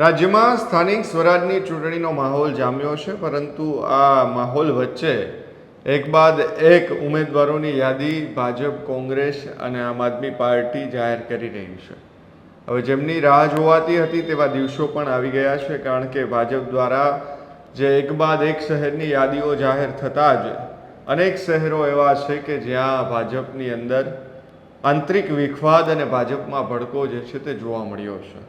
રાજ્યમાં સ્થાનિક સ્વરાજની ચૂંટણીનો માહોલ જામ્યો છે, પરંતુ આ માહોલ વચ્ચે એક બાદ એક ઉમેદવારોની યાદી ભાજપ, કોંગ્રેસ અને આમ આદમી પાર્ટી જાહેર કરી રહી છે। હવે જેમની રાહ જોવાતી હતી તેવા દિવસો પણ આવી ગયા છે, કારણ કે ભાજપ દ્વારા જે એક બાદ એક શહેરની યાદીઓ જાહેર થતાં જ અનેક શહેરો એવા છે કે જ્યાં ભાજપની અંદર આંતરિક વિખવાદ અને ભાજપમાં ભડકો જે છે તે જોવા મળ્યો છે।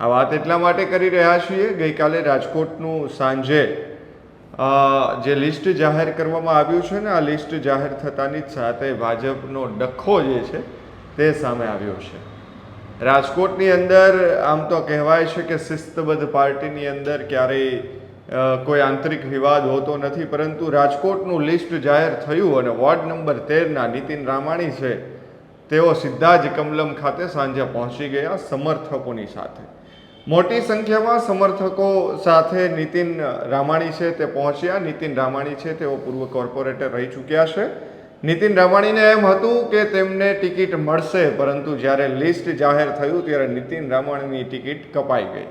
આ વાત એટલા માટે કરી રહ્યા છીએ, ગઈકાલે રાજકોટનું સાંજે જે લિસ્ટ જાહેર કરવામાં આવ્યું છે ને, આ લિસ્ટ જાહેર થતાની જ સાથે ભાજપનો ડખ્ખો જે છે તે સામે આવ્યો છે। રાજકોટની અંદર આમ તો કહેવાય છે કે શિસ્તબદ્ધ પાર્ટીની અંદર ક્યારેય કોઈ આંતરિક વિવાદ હોતો નથી, પરંતુ રાજકોટનું લિસ્ટ જાહેર થયું અને વોર્ડ નંબર 13ના નીતિન રામાણી છે તેઓ સીધા જ કમલમ ખાતે સાંજે પહોંચી ગયા સમર્થકોની સાથે। મોટી સંખ્યામાં સમર્થકો સાથે નીતિન રામાણી છે તે પહોંચ્યા। નીતિન રામાણી છે તેઓ પૂર્વ કોર્પોરેટર રહી ચૂક્યા છે। નીતિન રામાણીને એમ હતું કે તેમને ટિકિટ મળશે, પરંતુ જ્યારે લિસ્ટ જાહેર થયું ત્યારે નીતિન રામાણીની ટિકિટ કપાઈ ગઈ।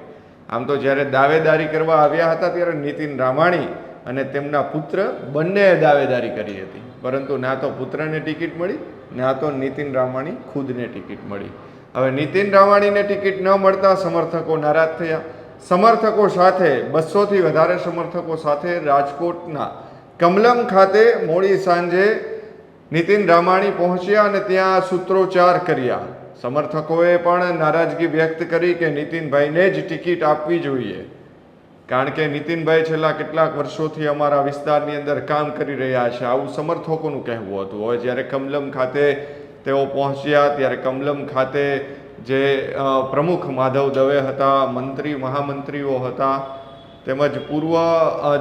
આમ તો જ્યારે દાવેદારી કરવા આવ્યા હતા ત્યારે નીતિન રામાણી અને તેમના પુત્ર બંનેએ દાવેદારી કરી હતી, પરંતુ ના તો પુત્રને ટિકિટ મળી, ના તો નીતિન રામાણી ખુદને ટિકિટ મળી। હવે નીતિન રામાણીને ટિકિટ ન મળતા સમર્થકો નારાજ થયા। સમર્થકો સાથે 200થી વધારે સમર્થકો સાથે રાજકોટના કમલમ ખાતે મોડી સાંજે નીતિન રામાણી પહોંચ્યા અને ત્યાં સૂત્રોચ્ચાર કર્યા। સમર્થકોએ પણ નારાજગી વ્યક્ત કરી કે નીતિનભાઈને જ ટિકિટ આપવી જોઈએ, કારણ કે નીતિનભાઈ છેલ્લા કેટલાક વર્ષોથી અમારા વિસ્તારની અંદર કામ કરી રહ્યા છે, આવું સમર્થકોનું કહેવું હતું। હવે જ્યારે કમલમ ખાતે તેઓ પહોંચ્યા ત્યારે કમલમ ખાતે જે પ્રમુખ માધવ દવે હતા, મંત્રી મહામંત્રીઓ હતા, તેમજ પૂર્વ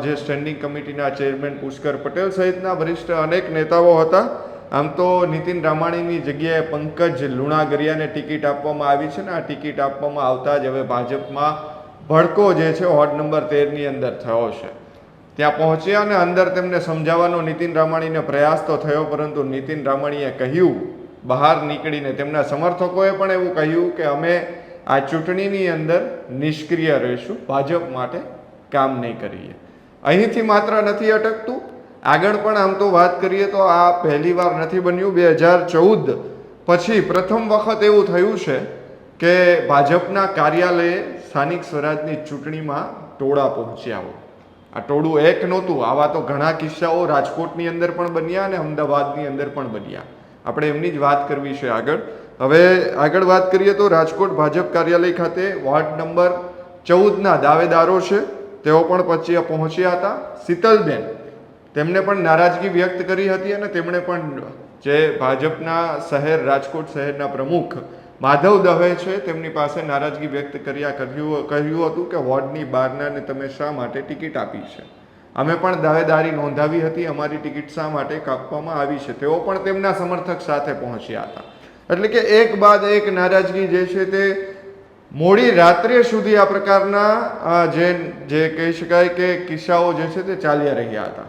જે સ્ટેન્ડિંગ કમિટીના ચેરમેન પુષ્કર પટેલ સહિતના વરિષ્ઠ અનેક નેતાઓ હતા। આમ તો નીતિન રામાણીની જગ્યાએ પંકજ લુણાગરિયાને ટિકિટ આપવામાં આવી છે ને આ ટિકિટ આપવામાં આવતા જ હવે ભાજપમાં ભડકો જે છે વોર્ડ નંબર 13ની અંદર થયો છે। ત્યાં પહોંચ્યા અને અંદર તેમને સમજાવવાનો નીતિન રામાણીને પ્રયાસ તો થયો, પરંતુ નીતિન રામાણીએ કહ્યું, બહાર નીકળીને તેમના સમર્થકોએ પણ એવું કહ્યું કે અમે આ ચૂંટણીની અંદર નિષ્ક્રિય રહીશું, ભાજપ માટે કામ નહીં કરીએ। અહીંથી માત્ર નથી અટકતું, આગળ પણ આમ તો વાત કરીએ તો આ પહેલી વાર નથી બન્યું। 2014 પછી પ્રથમ વખત એવું થયું છે કે ભાજપના કાર્યાલયે સ્થાનિક સ્વરાજની ચૂંટણીમાં ટોળા પહોંચ્યા હોય। આ ટોળું એક નહોતું, આવા તો ઘણા કિસ્સાઓ રાજકોટની અંદર પણ બન્યા અને અમદાવાદની અંદર પણ બન્યા। આપણે એમની જ વાત કરવી છે આગળ। હવે આગળ વાત કરીએ તો રાજકોટ ભાજપ કાર્યાલય ખાતે વોર્ડ નંબર 14ના દાવેદારો છે તેઓ પણ પહોંચ્યા હતા। શીતલબેન તેમણે પણ નારાજગી વ્યક્ત કરી હતી અને તેમણે પણ જે ભાજપના શહેર રાજકોટ શહેરના પ્રમુખ માધવ દવે છે તેમની પાસે નારાજગી વ્યક્ત કહ્યું હતું કે વોર્ડની બહારનાને તમે શા માટે ટિકિટ આપી છે? અમે પણ દાવેદારી નોંધાવી હતી, અમારી ટિકિટ શા માટે કાપવામાં આવી છે? તેઓ પણ તેમના સમર્થક સાથે પહોંચ્યા હતા। એટલે કે એક બાદ એક નારાજગી જે છે તે મોડી રાત્રે સુધી આ પ્રકારના જે કહી શકાય કે કિસ્સાઓ જે છે તે ચાલ્યા રહ્યા હતા।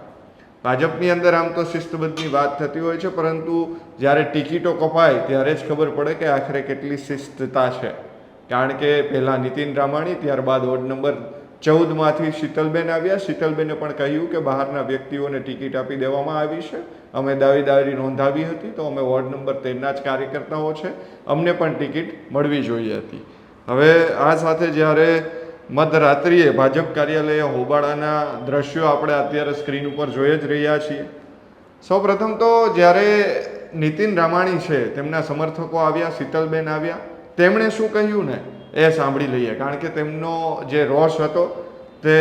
ભાજપની અંદર આમ તો શિસ્તબદ્ધની વાત થતી હોય છે, પરંતુ જ્યારે ટિકિટો કપાય ત્યારે જ ખબર પડે કે આખરે કેટલી શિસ્તતા છે, કારણ કે પહેલાં નીતિન રામાણી, ત્યારબાદ વોર્ડ નંબર 14માંથી શીતલબેન આવ્યા। શીતલબેને પણ કહ્યું કે બહારના વ્યક્તિઓને ટિકિટ આપી દેવામાં આવી છે, અમે દાવેદારી નોંધાવી હતી, તો અમે વોર્ડ નંબર 13ના જ કાર્યકર્તાઓ છે, અમને પણ ટિકિટ મળવી જોઈએ હતી। હવે આ સાથે જ્યારે મધરાત્રિએ ભાજપ કાર્યાલય હોબાળાના દ્રશ્યો આપણે અત્યારે સ્ક્રીન ઉપર જોઈ જ રહ્યા છીએ। સૌપ્રથમ તો જ્યારે નીતિન રામાણી છે તેમના સમર્થકો આવ્યા, શીતલબેન આવ્યા, તેમણે શું કહ્યું ને એ સાંભળી લઈએ, કારણ કે તેમનો જે રોષ હતો તે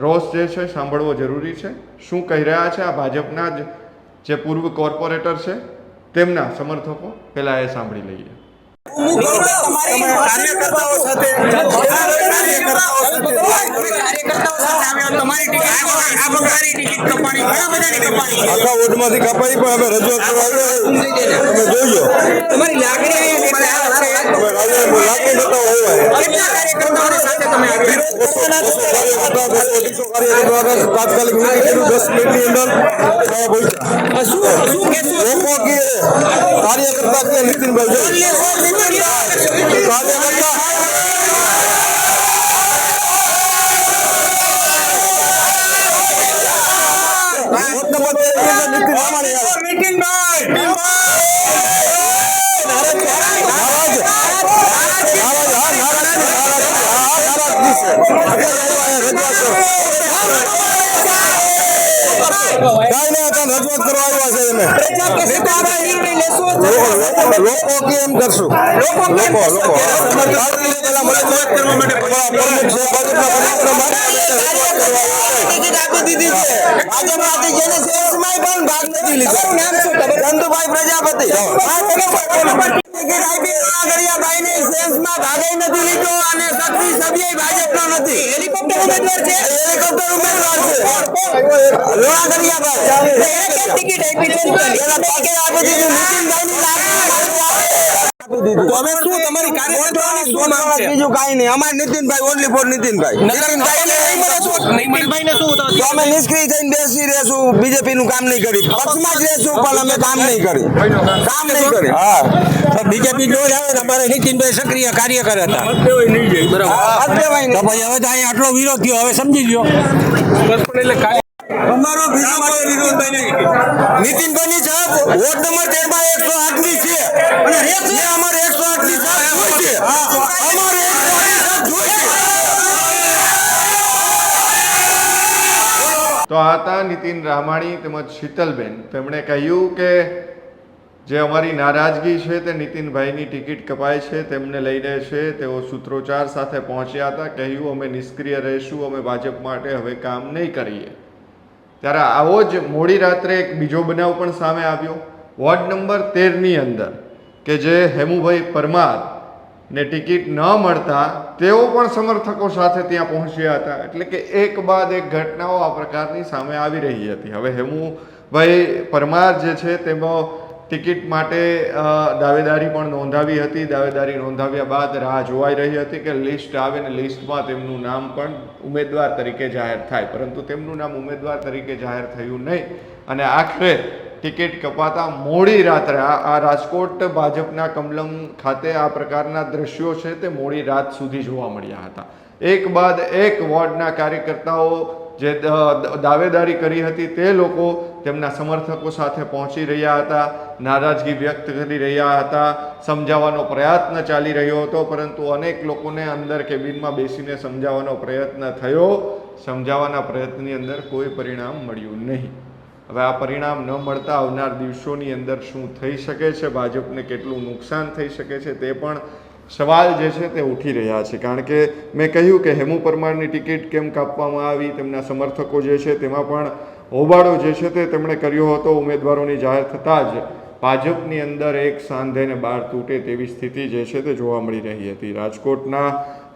રોષ જે છે સાંભળવો જરૂરી છે। શું કહી રહ્યા છે આ ભાજપના જ જે પૂર્વ કોર્પોરેટર છે તેમના સમર્થકો, પહેલા એ સાંભળી લઈએ। તાત્કાલિક 10 મિનિટની અંદર કાર્યકર્તા કે નીતિનભાઈ નીતિન રામાણી રજૂઆત કરવા આવ્યા છે લોકો કેમ કરશું લોકો ચંદુભાઈ પ્રજાપતિ ભાગે નથી લીધો અને સક્રિય સભ્ય ભાજપનો નથી. હેલિકોપ્ટર ઉમેદવાર છે. ટિકિટ આપી બીજું કઈ નહીં. અમારે નીતિનભાઈ ઓનલી ફોર નીતિનભાઈ અમે નિષ્ક્રિય થઈને બેસી રહેશું. બીજેપી નું કામ નહીં કરી, પક્ષમાં જ રહેશું પણ અમે કામ નહીં કરી. હા, બીજેપી જો આવે ને અમારે નીતિનભાઈ સક્રિય કાર્યકર હતા. દેવાય તો પછી હવે તો અહીંયા આટલો વિરોધ થયો, હવે સમજી લ્યો. અમારો બીજો કોઈ વિરોધ નહીં. નીતિનભાઈ ની સાહેબ વોર્ડ નંબર 13 માં 108 ની છે અને અમારે 108 ની સાહેબ જોઈ છે. અમારે 108 જોઈ છે. તો આ હતા નીતિન રામાણી તેમજ શીતલબેન. તેમણે કહ્યું કે જે અમારી નારાજગી છે તે નીતિનભાઈની ટિકિટ કપાય છે તેમને લઈને છે. તેઓ સૂત્રોચ્ચાર સાથે પહોંચ્યા હતા. કહ્યું અમે નિષ્ક્રિય રહીશું, અમે ભાજપ માટે હવે કામ નહીં કરીએ. ત્યારે આવો જ મોડી રાત્રે એક બીજો બનાવ પણ સામે આવ્યો વોર્ડ નંબર 13ની અંદર કે જે હેમુભાઈ પરમાર ને ટિકિટ ન મળતા તેઓ પણ સમર્થકો સાથે ત્યાં પહોંચ્યા હતા. એટલે કે એક બાદ એક ઘટનાઓ આ પ્રકારની સામે આવી રહી હતી. હવે હેમુભાઈ પરમાર જે છે તેમાં ટિકિટ માટે દાવેદારી પણ નોંધાવી હતી. દાવેદારી નોંધાવ્યા બાદ રાહ જોવાઈ રહી હતી કે લિસ્ટ આવે ને લિસ્ટમાં તેમનું નામ પણ ઉમેદવાર તરીકે જાહેર થાય, પરંતુ તેમનું નામ ઉમેદવાર તરીકે જાહેર થયું નહીં અને આખરે ટિકિટ કપાતા મોડી રાત્રે આ રાજકોટ ભાજપના કમલમ ખાતે આ પ્રકારના દ્રશ્યો છે તે મોડી રાત સુધી જોવા મળ્યા હતા. એક બાદ એક વોર્ડના કાર્યકર્તાઓ જે દાવેદારી કરી હતી તે લોકો તેમના સમર્થકો સાથે પહોંચી રહ્યા હતા, નારાજગી વ્યક્ત કરી રહ્યા હતા, સમજાવવાનો પ્રયત્ન ચાલી રહ્યો હતો, પરંતુ અનેક લોકોને અંદર કેબિનમાં બેસીને સમજાવવાનો પ્રયત્ન થયો. સમજાવવાના પ્રયત્નની અંદર કોઈ પરિણામ મળ્યું નહીં. હવે આ પરિણામ ન મળતા આવનાર દિવસોની અંદર શું થઈ શકે છે, ભાજપને કેટલું નુકસાન થઈ શકે છે તે પણ સવાલ જે છે તે ઉઠી રહ્યા છે. કારણ કે મેં કહ્યું કે હેમુ પરમારની ટિકિટ કેમ કાપવામાં આવી, તેમના સમર્થકો જે છે તેમાં પણ હોબાળો જે છે તે તેમણે કર્યો હતો. ઉમેદવારોની જાહેર થતાં જ ભાજપની અંદર એક સાંધેને બાર તૂટે તેવી સ્થિતિ જે છે તે જોવા મળી રહી હતી. રાજકોટના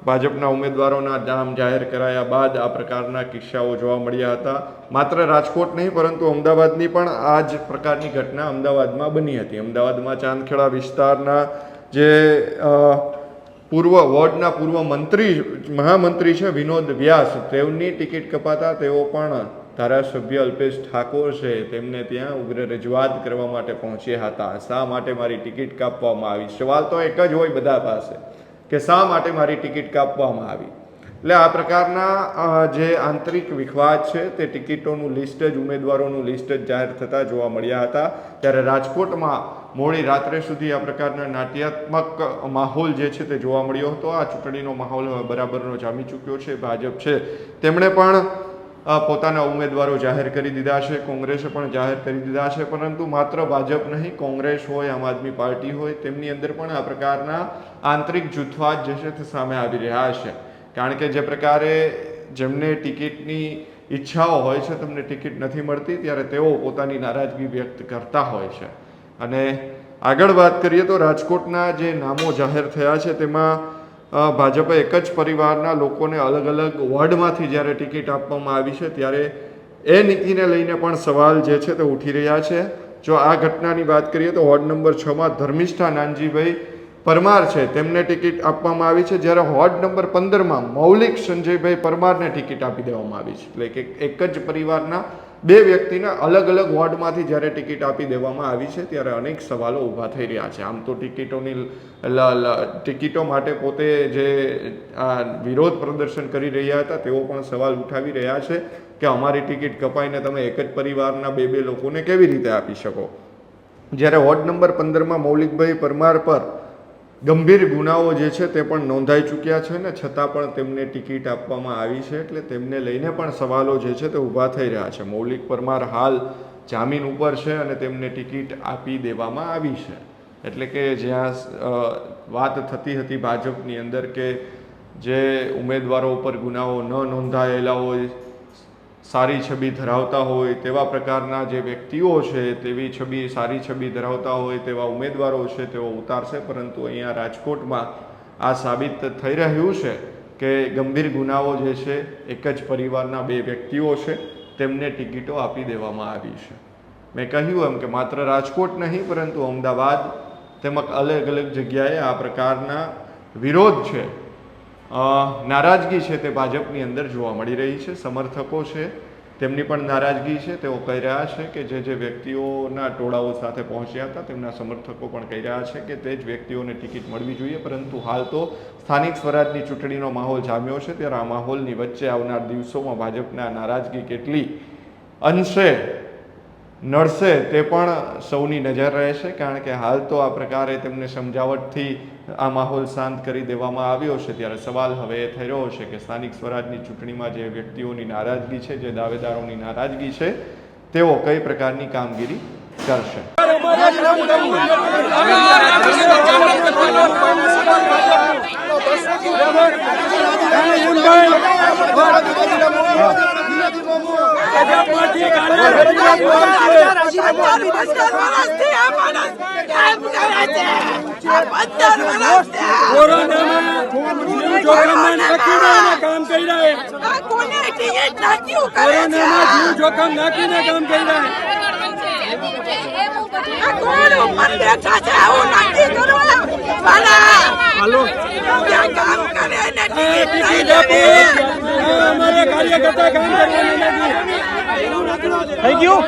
ભાજપના ઉમેદવારોના નામ જાહેર કરાયા બાદ આ પ્રકારના કિસ્સાઓ જોવા મળ્યા હતા. માત્ર રાજકોટ નહીં પરંતુ અમદાવાદની પણ આ જ પ્રકારની ઘટના અમદાવાદમાં બની હતી. અમદાવાદમાં ચાંદખેડા વિસ્તારના જે વોર્ડના પૂર્વ મહામંત્રી છે વિનોદ વ્યાસ, તેમની ટિકિટ કપાતા તેઓ પણ ધારાસભ્ય અલ્પેશ ઠાકોર છે તેમને ત્યાં ઉગ્ર રજૂઆત કરવા માટે પહોંચ્યા હતા. શા માટે મારી ટિકિટ કાપવામાં આવી? સવાલ તો એક જ હોય બધા પાસે કે શા માટે મારી ટિકિટ કાપવામાં આવી. એટલે આ પ્રકારના જે આંતરિક વિખવાદ છે તે ટિકિટોનું લિસ્ટ જ ઉમેદવારોનું લિસ્ટ જ જાહેર થતા જોવા મળ્યા હતા. ત્યારે રાજકોટમાં મોડી રાત્રે સુધી આ પ્રકારના નાટ્યાત્મક માહોલ જે છે તે જોવા મળ્યો હતો. આ ચૂંટણીનો માહોલ હવે બરાબરનો જામી ચૂક્યો છે. ભાજપ છે તેમણે પણ પોતાના ઉમેદવારો જાહેર કરી દીધા છે, કોંગ્રેસે પણ જાહેર કરી દીધા છે, પરંતુ માત્ર ભાજપ નહીં, કોંગ્રેસ હોય, આમ આદમી પાર્ટી હોય, તેમની અંદર પણ આ પ્રકારના આંતરિક જૂથવાદ જે છે તે સામે આવી રહ્યા છે. કારણ કે જે પ્રકારે જેમને ટિકિટની ઈચ્છાઓ હોય છે તેમને ટિકિટ નથી મળતી ત્યારે તેઓ પોતાની નારાજગી વ્યક્ત કરતા હોય છે. અને આગળ વાત કરીએ તો રાજકોટના જે નામો જાહેર થયા છે તેમાં ભાજપે એક જ પરિવારના લોકોને અલગ અલગ વોર્ડમાંથી જ્યારે ટિકિટ આપવામાં આવી છે ત્યારે એ નીતિને લઈને પણ સવાલ જે છે તે ઉઠી રહ્યા છે. જો આ ઘટનાની વાત કરીએ તો વોર્ડ નંબર 6માં ધર્મિષ્ઠા નાનજીભાઈ પરમાર છે તેમને ટિકિટ આપવામાં આવી છે, જ્યારે વોર્ડ નંબર 15માં મૌલિક સંજયભાઈ પરમારને ટિકિટ આપી દેવામાં આવી છે. એટલે કે એક જ પરિવારના બે વ્યક્તિને અલગ અલગ વોર્ડમાંથી જ્યારે ટિકિટ આપી દેવામાં આવી છે ત્યારે અનેક સવાલો ઊભા થઈ રહ્યા છે. આમ તો ટિકિટો માટે પોતે જે વિરોધ પ્રદર્શન કરી રહ્યા હતા તેઓ પણ સવાલ ઉઠાવી રહ્યા છે. કે અમારી ટિકિટ કપાઈને તમે એક જ પરિવારના બે લોકોને કેવી રીતે આપી શકો. જ્યારે વોર્ડ નંબર 15માં મૌલિકભાઈ પરમાર પર ગંભીર ગુનાઓ જે છે તે પણ નોંધાઈ ચૂક્યા છે ને છતાં પણ તેમને ટિકિટ આપવામાં આવી છે, એટલે તેમને લઈને પણ સવાલો જે છે તે ઊભા થઈ રહ્યા છે. મૌલિક પરમાર હાલ જામીન ઉપર છે અને તેમને ટિકિટ આપી દેવામાં આવી છે. એટલે કે જ્યાં વાત થતી હતી ભાજપની અંદર કે જે ઉમેદવારો ઉપર ગુનાઓ ન નોંધાયેલા હોય, સારી છબી ધરાવતા હોય તેવા પ્રકારના જે વ્યક્તિઓ છે, તેવી છબી સારી છબી ધરાવતા હોય તેવા ઉમેદવારો છે તેઓ ઉતારશે. પરંતુ અહીંયા રાજકોટમાં આ સાબિત થઈ રહ્યું છે કે ગંભીર ગુનાઓ જે છે એક જ પરિવારના બે વ્યક્તિઓ છે તેમને ટિકિટો આપી દેવામાં આવી છે. મેં કહ્યું એમ કે માત્ર રાજકોટ નહીં પરંતુ અમદાવાદ તેમજ અલગ અલગ જગ્યાએ આ પ્રકારના વિરોધ છે, નારાજગી છે તે ભાજપની અંદર જોવા મળી રહી છે. સમર્થકો છે તેમની પણ નારાજગી છે. તેઓ કહી રહ્યા છે કે જે વ્યક્તિઓના ટોળાઓ સાથે પહોંચ્યા હતા તેમના સમર્થકો પણ કહી રહ્યા છે કે તે જ વ્યક્તિઓને ટિકિટ મળવી જોઈએ. પરંતુ હાલ તો સ્થાનિક સ્વરાજની ચૂંટણીનો માહોલ જામ્યો છે, ત્યારે આ માહોલની વચ્ચે આવનાર દિવસોમાં ભાજપના નારાજગી કેટલી અંશે નડશે તે પણ સૌની નજર રહેશે. કારણ કે હાલ તો આ પ્રકારે તેમને સમજાવટથી આ માહોલ શાંત કરી દેવામાં આવ્યો છે, ત્યારે સવાલ હવે એ થઈ રહ્યો છે કે સ્થાનિક સ્વરાજની ચૂંટણીમાં જે વ્યક્તિઓની નારાજગી છે, જે દાવેદારોની નારાજગી છે, તેઓ કઈ પ્રકારની કામગીરી કરશે. જોખમ નાખીને કામ કરી અમારે કાર્યકર્તા કામ થઈ ગયું થઈ ગયું.